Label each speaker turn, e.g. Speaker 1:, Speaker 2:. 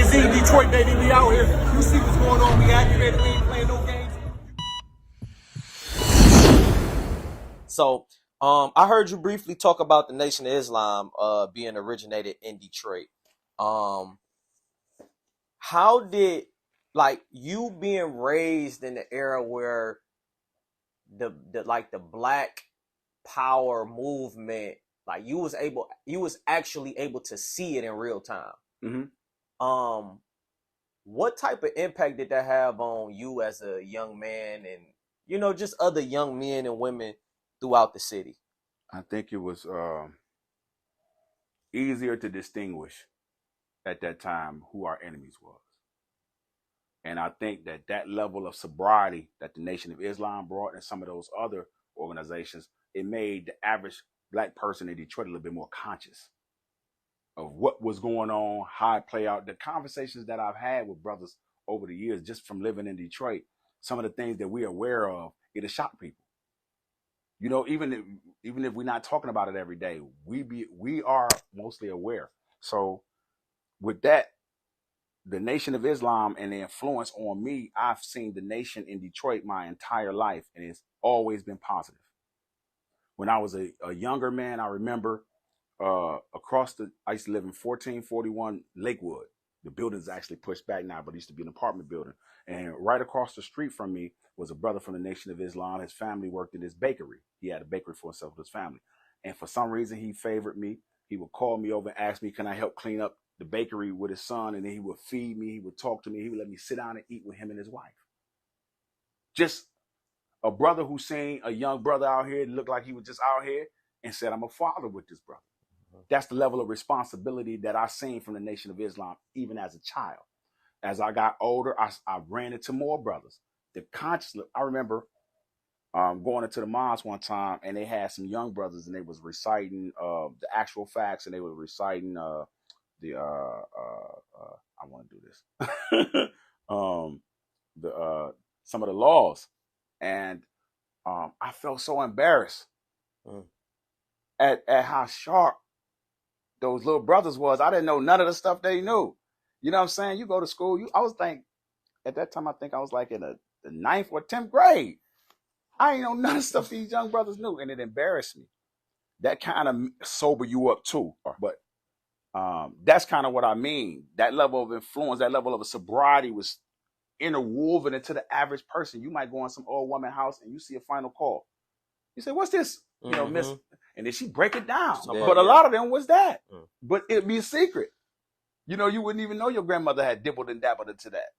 Speaker 1: see Detroit, baby. We out here. You see what's going on. We activated. We ain't playing no games.
Speaker 2: So, I heard you briefly talk about the Nation of Islam being originated in Detroit. How did, like, you being raised in the era where the black power movement, like, you was actually able to see it in real time.
Speaker 3: Mm-hmm.
Speaker 2: What type of impact did that have on you as a young man and, just other young men and women throughout the city?
Speaker 3: I think it was easier to distinguish at that time who our enemies was. And I think that level of sobriety that the Nation of Islam brought and some of those other organizations, it made the average black person in Detroit a little bit more conscious of what was going on, how it played out. The conversations that I've had with brothers over the years, just from living in Detroit, some of the things that we're aware of, it'll shock people. Even if we're not talking about it every day, we are mostly aware. So with that, the Nation of Islam and the influence on me, I've seen the nation in Detroit my entire life, and it's always been positive. When I was a younger man, I remember I used to live in 1441 Lakewood. The building's actually pushed back now, but it used to be an apartment building. And right across the street from me was a brother from the Nation of Islam. His family worked in this bakery. He had a bakery for himself with his family. And for some reason, he favored me. He would call me over and ask me, can I help clean up the bakery with his son? And then he would feed me. He would talk to me. He would let me sit down and eat with him and his wife. Just a brother who seen a young brother out here, looked like he was just out here, and said, I'm a father with this brother. That's the level of responsibility that I seen from the Nation of Islam, even as a child. As I got older, I ran into more brothers. I remember going into the mosque one time, and they had some young brothers, and they was reciting the actual facts, and they were reciting I want to do this, some of the laws, and I felt so embarrassed at how sharp those little brothers was. I didn't know none of the stuff they knew. You know what I'm saying? You go to school, at that time, I think I was like in the 9th or 10th grade. I ain't know none of the stuff these young brothers knew, and it embarrassed me. That kind of sober you up too. But that's kind of what I mean. That level of influence, that level of sobriety was interwoven into the average person. You might go in some old woman house and you see a final call. You say, what's this? Miss, and then she break it down.
Speaker 2: Yeah,
Speaker 3: but a lot of them was that. But it'd be a secret. You wouldn't even know your grandmother had dibbled and dabbled into that.